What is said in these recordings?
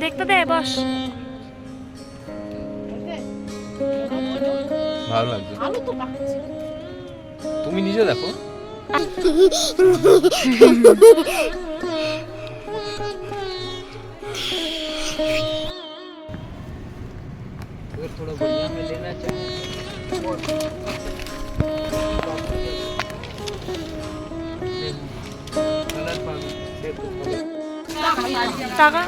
দেখতে দে বস। ভালো লাগছে, তুমি নিজে দেখো। थोड़ा बढ़िया में लेना चाहिए। টাকা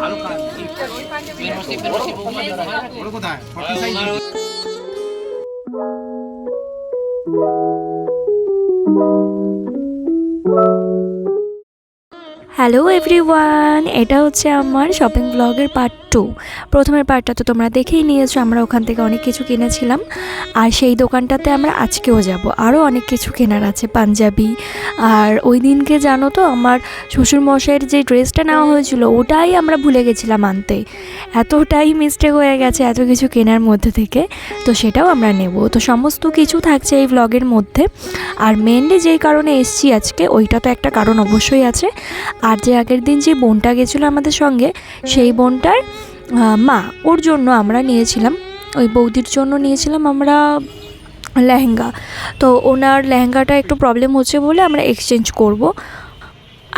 হ্যালো এভরিওয়ান, এটা হচ্ছে আমার শপিং ব্লগের পার্ট 2। প্রথমের পার্টটা তো তোমরা দেখেই নিয়েছো, আমরা ওখান থেকে অনেক কিছু কিনেছিলাম। আর সেই দোকানটাতে আমরা আজকেও যাব, আরও অনেক কিছু কেনার আছে, পাঞ্জাবি। আর ওই দিনকে জানো তো আমার শ্বশুরমশাইয়ের যে ড্রেসটা নেওয়া হয়েছিল ওটাই আমরা ভুলে গেছিলাম আনতে। এতটাই মিস্টেক হয়ে গেছে এত কিছু কেনার মধ্যে থেকে, তো সেটাও আমরা নেব। তো সমস্ত কিছু থাকছে এই ব্লগের মধ্যে। আর মেনলি যেই কারণে এসছি আজকে, ওইটা তো একটা কারণ অবশ্যই আছে। আর যে আগের দিন যে বোনটা গেছিলো আমাদের সঙ্গে, সেই বোনটার মা, ওর জন্য আমরা নিয়েছিলাম, ওই বৌদির জন্য নিয়েছিলাম আমরা লেহেঙ্গা। তো ওনার লেহেঙ্গাটা একটু প্রবলেম হচ্ছে বলে আমরা এক্সচেঞ্জ করব।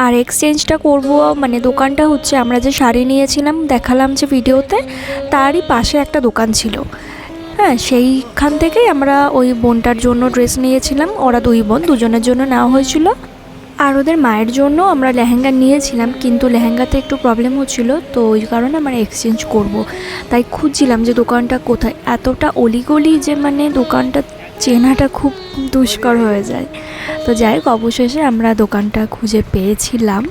আর এক্সচেঞ্জটা করব মানে দোকানটা হচ্ছে আমরা যে শাড়ি নিয়েছিলাম দেখালাম যে ভিডিওতে, তারই পাশে একটা দোকান ছিল। হ্যাঁ, সেইখান থেকেই আমরা ওই বোনটার জন্য ড্রেস নিয়েছিলাম। ওরা দুই বোন, দুজনের জন্য নেওয়া হয়েছিল। আর ওদের মায়ের জন্য আমরা লেহেঙ্গা নিয়েছিলাম, কিন্তু লেহেঙ্গাতে একটু প্রবলেম হচ্ছিলো, তো ওই কারণে আমরা এক্সচেঞ্জ করব। তাই খুঁজছিলাম যে দোকানটা কোথায়। এতটা অলিগলি যে মানে দোকানটা চেনাটা খুব দুষ্কর হয়ে যায়। তো যাই হোক, অবশেষে আমরা দোকানটা খুঁজে পেয়েছিলাম।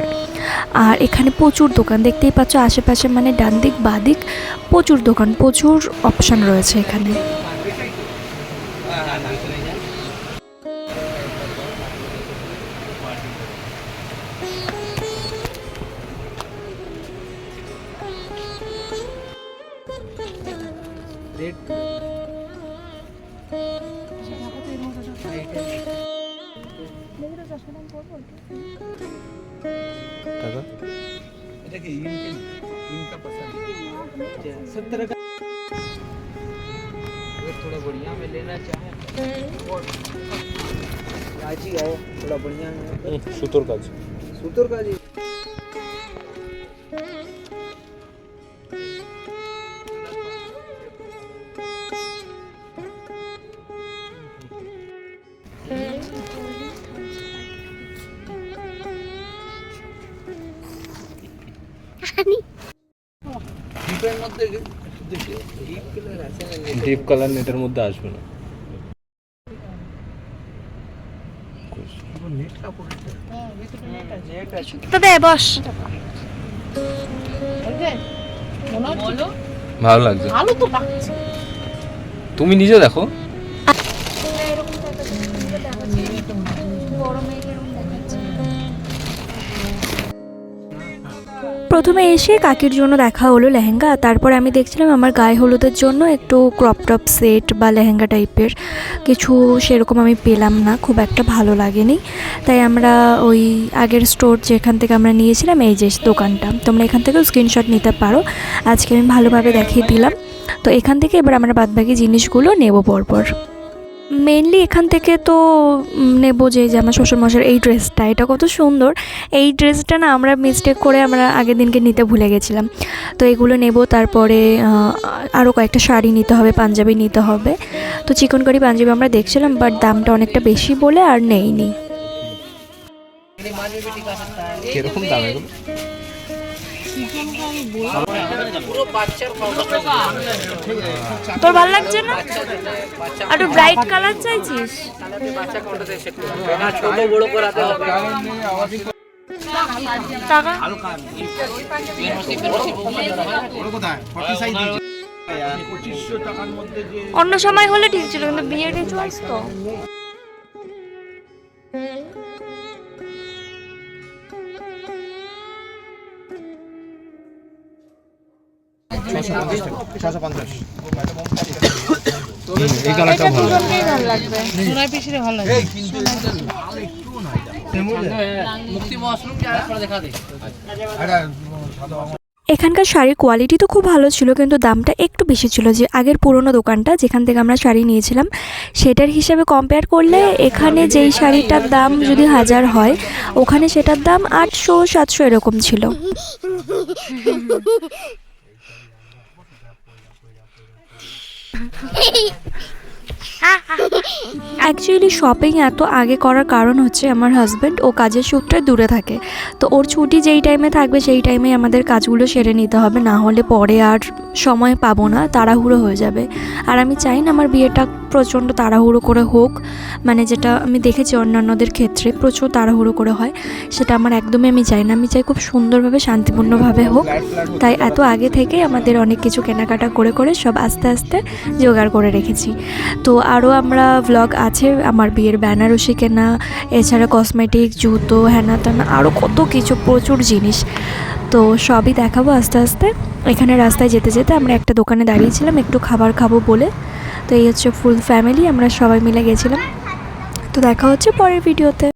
আর এখানে প্রচুর দোকান দেখতেই পাচ্ছ আশেপাশে, মানে ডান দিক বাঁ দিক প্রচুর দোকান, প্রচুর অপশান রয়েছে এখানে। थोड़ा बढ़िया में लेना चाहे आज ही है, थोड़ा बढ़िया में সুতোর কাজ। सूतर का जी। ডিপের মধ্যে দেখি ডিপ কালার আছে না, ডিপ কালার নেটের মধ্যে আসবে না। নেট কাপড় আছে। হ্যাঁ, ভিতরে নেট আছে। তো দে বস। ভালো লাগছে, ভালো তো লাগছে। তুমি নিজে দেখো। প্রথমে এসে কাকির জন্য দেখা হলো লেহেঙ্গা, তারপর আমি দেখছিলাম আমার গায়ে হলুদের জন্য একটু ক্রপ টপ সেট বা লেহেঙ্গা টাইপের কিছু, সেরকম আমি পেলাম না, খুব একটা ভালো লাগেনি। তাই আমরা ওই আগের স্টোর যেখান থেকে আমরা নিয়েছিলাম, এই যে দোকানটা, তোমরা এখান থেকেও স্ক্রিনশট নিতে পারো, আজকে আমি ভালোভাবে দেখিয়ে দিলাম। তো এখান থেকে এবার আমরা বাদবাকি জিনিসগুলো নেব পরপর। মেনলি এখান থেকে তো নেব যে আমার শ্বশুরমশাইয়ের এই ড্রেসটা, এটা কত সুন্দর। এই ড্রেসটা না আমরা মিস্টেক করে আমরা আগের দিনকে নিতে ভুলে গেছিলাম, তো এগুলো নেব। তারপরে আরও কয়েকটা শাড়ি নিতে হবে, পাঞ্জাবি নিতে হবে। তো চিকনকারি পাঞ্জাবি আমরা দেখছিলাম, বাট দামটা অনেকটা বেশি বলে আর নেইনি। কিরকম দাম এগুলো? তোর ভালো লাগছে না? আর একটু ব্রাইট কালার চাইছিস? ছোট বড় করাতে হবে। টাকা অন্য সময় হলে ঠিক ছিল, কিন্তু বিয়ের রিচুয়ালস তো। $650 এই কালারটা এটা ভালো দুজনকেই ভালো লাগবে। সোনার পিসিরে ভালো লাগে। এই কিন্তু এটা লাল একটুও নাই মুক্তি মশরুম কি আরেকবার দেখা দে। এটা সাদা এখানকার শাড়ির কোয়ালিটি তো খুব ভালো ছিল, কিন্তু দামটা একটু বেশি ছিল। যে আগের পুরনো দোকানটা যেখান থেকে আমরা শাড়ি নিয়েছিলাম সেটার হিসাবে কম্পেয়ার করলে এখানে যেই শাড়িটার দাম যদি 1000 হয়, ওখানে সেটার দাম 800-700 এরকম ছিল। অ্যাকচুয়ালি শপিং এত আগে করার কারণ হচ্ছে আমার হাজব্যান্ড ও কাজের সূত্রে দূরে থাকে, তো ওর ছুটি যেই টাইমে থাকবে সেই টাইমে আমাদের কাজগুলো সেরে নিতে হবে, না হলে পরে আর সময় পাবো না, তাড়াহুড়ো হয়ে যাবে। আর আমি চাই না আমার বিয়েটা প্রচণ্ড তাড়াহুড়ো করে হোক, মানে যেটা আমি দেখেছি অন্যান্যদের ক্ষেত্রে প্রচুর তাড়াহুড়ো করে হয়, সেটা আমার একদমই আমি চাই না। আমি চাই খুব সুন্দরভাবে শান্তিপূর্ণভাবে হোক। তাই এত আগে থেকে আমাদের অনেক কিছু কেনাকাটা করে করে সব আস্তে আস্তে জোগাড় করে রেখেছি। তো আরও আমরা ব্লগ আছে আমার বিয়ের বেনারসি কেনা, এছাড়া কসমেটিক, জুতো, হ্যানা ত্যানা, আরও কত কিছু, প্রচুর জিনিস। তো সবই দেখাবো আস্তে আস্তে। এখানে রাস্তায় যেতে যেতে আমরা একটা দোকানে দাঁড়িয়েছিলাম একটু খাবার খাবো বলে। তো এই হচ্ছে ফুল ফ্যামিলি, আমরা সবাই মিলে গেছিলাম। তো দেখা হচ্ছে পরের ভিডিওতে।